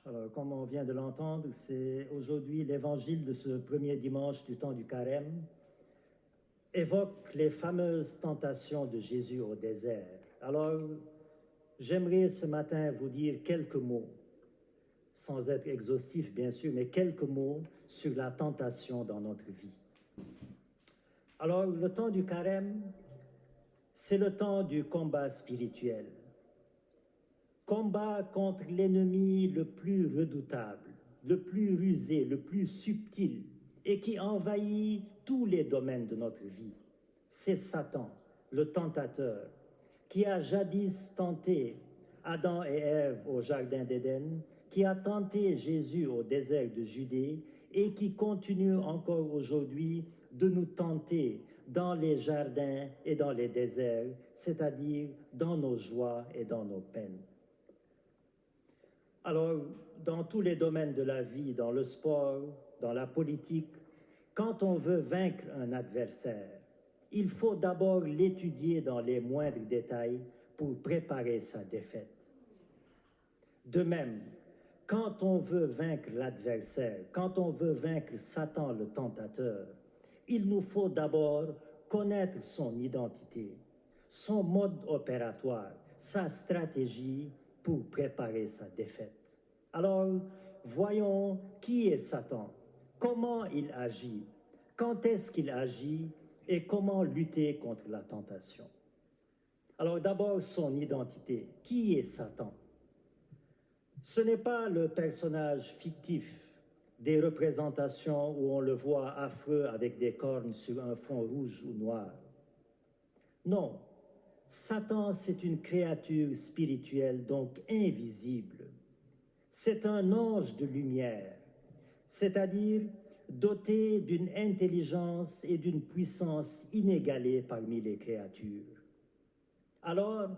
Alors, comme on vient de l'entendre, c'est aujourd'hui l'évangile de ce premier dimanche du temps du carême évoque les fameuses tentations de Jésus au désert. Alors, j'aimerais ce matin vous dire quelques mots, sans être exhaustif bien sûr, mais quelques mots sur la tentation dans notre vie. Alors, le temps du carême, c'est le temps du combat spirituel. Combat contre l'ennemi le plus redoutable, le plus rusé, le plus subtil et qui envahit tous les domaines de notre vie. C'est Satan, le tentateur, qui a jadis tenté Adam et Ève au jardin d'Éden, qui a tenté Jésus au désert de Judée et qui continue encore aujourd'hui de nous tenter dans les jardins et dans les déserts, c'est-à-dire dans nos joies et dans nos peines. Alors, dans tous les domaines de la vie, dans le sport, dans la politique, quand on veut vaincre un adversaire, il faut d'abord l'étudier dans les moindres détails pour préparer sa défaite. De même, quand on veut vaincre l'adversaire, quand on veut vaincre Satan le tentateur, il nous faut d'abord connaître son identité, son mode opératoire, sa stratégie pour préparer sa défaite. Alors, voyons qui est Satan, comment il agit, quand est-ce qu'il agit et comment lutter contre la tentation. Alors d'abord, son identité. Qui est Satan? Ce n'est pas le personnage fictif des représentations où on le voit affreux avec des cornes sur un fond rouge ou noir. Non, Satan, c'est une créature spirituelle, donc invisible. C'est un ange de lumière, c'est-à-dire doté d'une intelligence et d'une puissance inégalées parmi les créatures. Alors,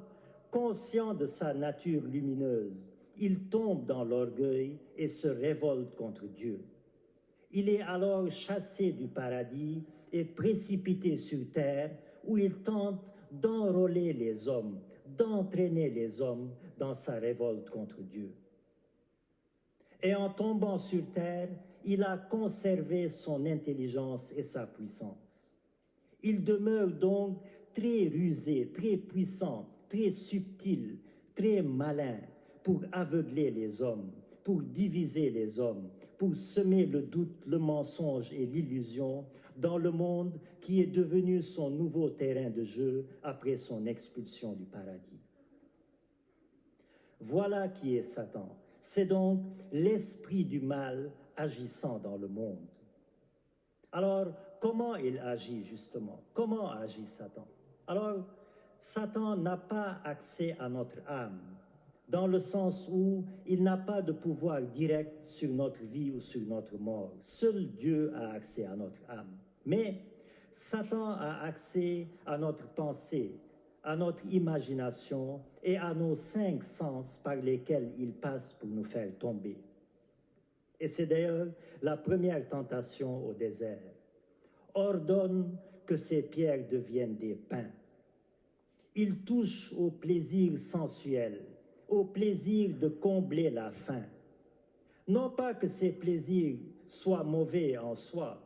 conscient de sa nature lumineuse, il tombe dans l'orgueil et se révolte contre Dieu. Il est alors chassé du paradis et précipité sur terre où il tente d'enrôler les hommes, d'entraîner les hommes dans sa révolte contre Dieu. Et en tombant sur terre, il a conservé son intelligence et sa puissance. Il demeure donc très rusé, très puissant, très subtil, très malin pour aveugler les hommes, pour diviser les hommes, pour semer le doute, le mensonge et l'illusion dans le monde qui est devenu son nouveau terrain de jeu après son expulsion du paradis. Voilà qui est Satan. C'est donc l'esprit du mal agissant dans le monde. Alors, comment il agit justement? Comment agit Satan? Alors, Satan n'a pas accès à notre âme, dans le sens où il n'a pas de pouvoir direct sur notre vie ou sur notre mort. Seul Dieu a accès à notre âme. Mais Satan a accès à notre pensée, à notre imagination et à nos 5 sens par lesquels il passe pour nous faire tomber. Et c'est d'ailleurs la première tentation au désert. Ordonne que ces pierres deviennent des pains. Il touche au plaisir sensuel, au plaisir de combler la faim. Non pas que ces plaisirs soient mauvais en soi,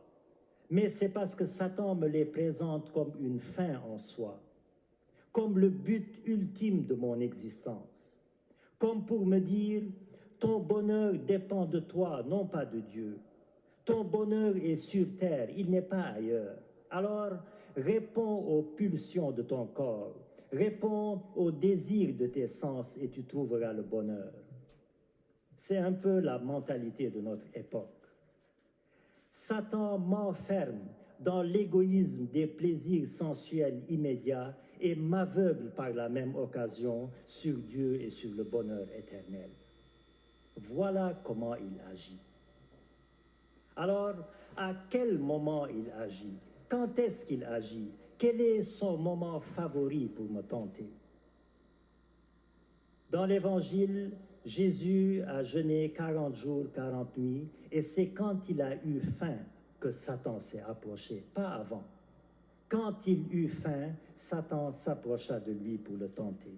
mais c'est parce que Satan me les présente comme une fin en soi, comme le but ultime de mon existence, comme pour me dire « ton bonheur dépend de toi, non pas de Dieu. Ton bonheur est sur terre, il n'est pas ailleurs. Alors, réponds aux pulsions de ton corps, réponds aux désirs de tes sens et tu trouveras le bonheur. » C'est un peu la mentalité de notre époque. Satan m'enferme dans l'égoïsme des plaisirs sensuels immédiats et m'aveugle par la même occasion sur Dieu et sur le bonheur éternel. Voilà comment il agit. Alors, à quel moment il agit? Quand est-ce qu'il agit? Quel est son moment favori pour me tenter? Dans l'Évangile, Jésus a jeûné 40 jours, 40 nuits, et c'est quand il a eu faim que Satan s'est approché, pas avant. Quand il eut faim, Satan s'approcha de lui pour le tenter.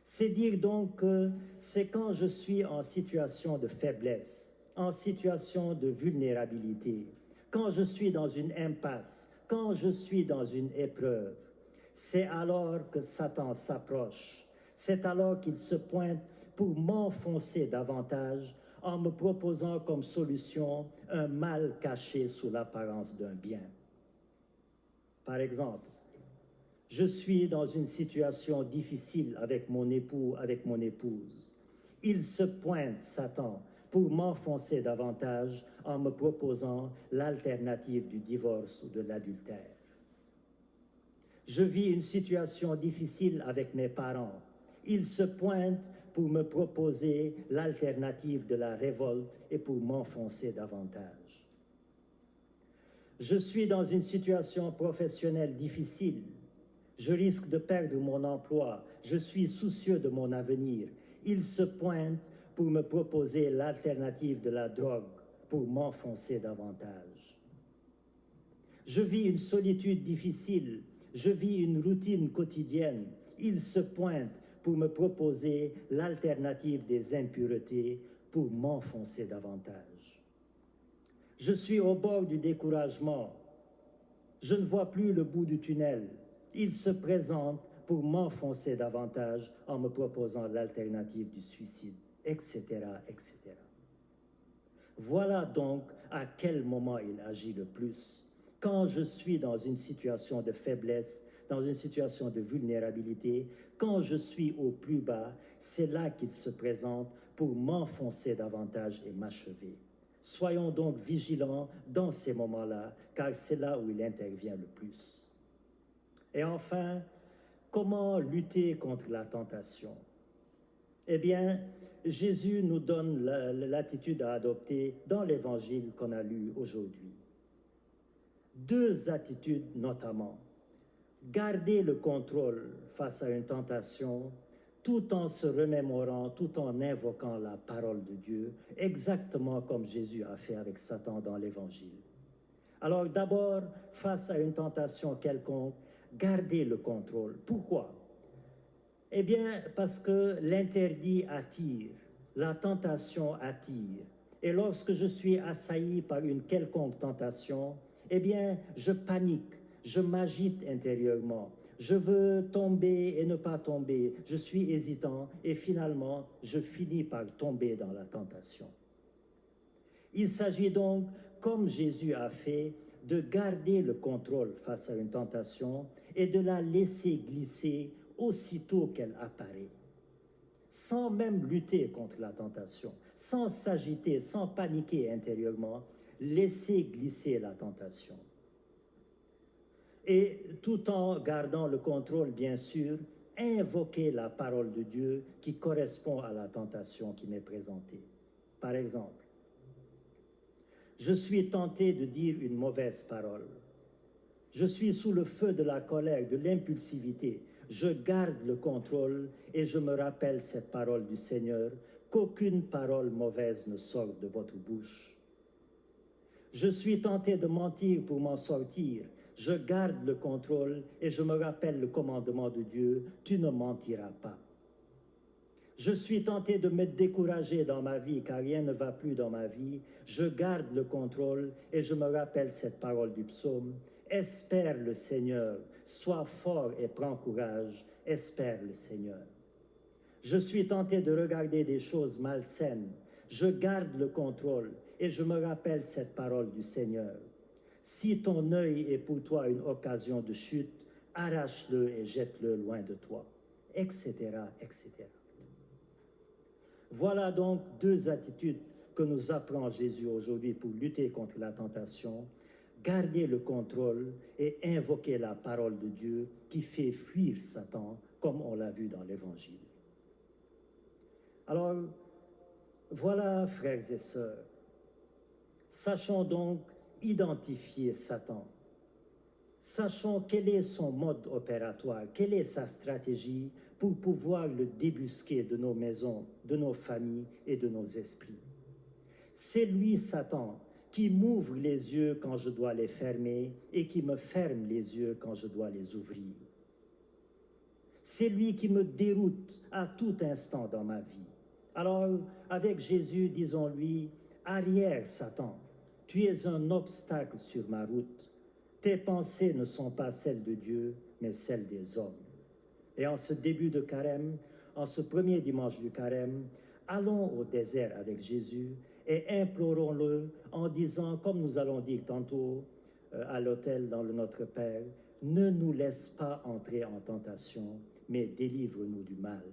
C'est dire donc que c'est quand je suis en situation de faiblesse, en situation de vulnérabilité, quand je suis dans une impasse, quand je suis dans une épreuve, c'est alors que Satan s'approche. C'est alors qu'il se pointe pour m'enfoncer davantage en me proposant comme solution un mal caché sous l'apparence d'un bien. Par exemple, je suis dans une situation difficile avec mon époux, avec mon épouse. Il se pointe, Satan, pour m'enfoncer davantage en me proposant l'alternative du divorce ou de l'adultère. Je vis une situation difficile avec mes parents. Ils se pointent pour me proposer l'alternative de la révolte et pour m'enfoncer davantage. Je suis dans une situation professionnelle difficile. Je risque de perdre mon emploi. Je suis soucieux de mon avenir. Ils se pointent pour me proposer l'alternative de la drogue, pour m'enfoncer davantage. Je vis une solitude difficile. Je vis une routine quotidienne. Ils se pointent pour me proposer l'alternative des impuretés, pour m'enfoncer davantage. Je suis au bord du découragement. Je ne vois plus le bout du tunnel. Ils se présentent pour m'enfoncer davantage en me proposant l'alternative du suicide, etc., etc. Voilà donc à quel moment il agit le plus. Quand je suis dans une situation de faiblesse, dans une situation de vulnérabilité, quand je suis au plus bas, c'est là qu'il se présente pour m'enfoncer davantage et m'achever. Soyons donc vigilants dans ces moments-là, car c'est là où il intervient le plus. Et enfin, comment lutter contre la tentation? Eh bien, Jésus nous donne l'attitude à adopter dans l'évangile qu'on a lu aujourd'hui. Deux attitudes notamment. Garder le contrôle face à une tentation tout en se remémorant, tout en invoquant la parole de Dieu, exactement comme Jésus a fait avec Satan dans l'évangile. Alors d'abord, face à une tentation quelconque, garder le contrôle. Pourquoi? Eh bien, parce que l'interdit attire, la tentation attire. Et lorsque je suis assailli par une quelconque tentation, eh bien, je panique, je m'agite intérieurement. Je veux tomber et ne pas tomber. Je suis hésitant et finalement, je finis par tomber dans la tentation. Il s'agit donc, comme Jésus a fait, de garder le contrôle face à une tentation et de la laisser glisser aussitôt qu'elle apparaît, sans même lutter contre la tentation, sans s'agiter, sans paniquer intérieurement, laisser glisser la tentation. Et tout en gardant le contrôle, bien sûr, invoquer la parole de Dieu qui correspond à la tentation qui m'est présentée. Par exemple, je suis tenté de dire une mauvaise parole. Je suis sous le feu de la colère, de l'impulsivité. Je garde le contrôle et je me rappelle cette parole du Seigneur, qu'aucune parole mauvaise ne sorte de votre bouche. Je suis tenté de mentir pour m'en sortir. Je garde le contrôle et je me rappelle le commandement de Dieu, tu ne mentiras pas. Je suis tenté de me décourager dans ma vie car rien ne va plus dans ma vie. Je garde le contrôle et je me rappelle cette parole du psaume. Espère le Seigneur, sois fort et prends courage, espère le Seigneur. Je suis tenté de regarder des choses malsaines. Je garde le contrôle et je me rappelle cette parole du Seigneur. Si ton œil est pour toi une occasion de chute, arrache-le et jette-le loin de toi, etc., etc. Voilà donc deux attitudes que nous apprend Jésus aujourd'hui pour lutter contre la tentation, garder le contrôle et invoquer la parole de Dieu qui fait fuir Satan, comme on l'a vu dans l'Évangile. Alors, voilà, frères et sœurs, sachons donc identifier Satan. Sachons quel est son mode opératoire, quelle est sa stratégie pour pouvoir le débusquer de nos maisons, de nos familles et de nos esprits. C'est lui, Satan, qui m'ouvre les yeux quand je dois les fermer et qui me ferme les yeux quand je dois les ouvrir. C'est lui qui me déroute à tout instant dans ma vie. Alors, avec Jésus, disons-lui, arrière Satan, tu es un obstacle sur ma route. Tes pensées ne sont pas celles de Dieu, mais celles des hommes. Et en ce début de carême, en ce premier dimanche du carême, allons au désert avec Jésus et implorons-le en disant, comme nous allons dire tantôt à l'autel dans le Notre Père, ne nous laisse pas entrer en tentation, mais délivre-nous du mal.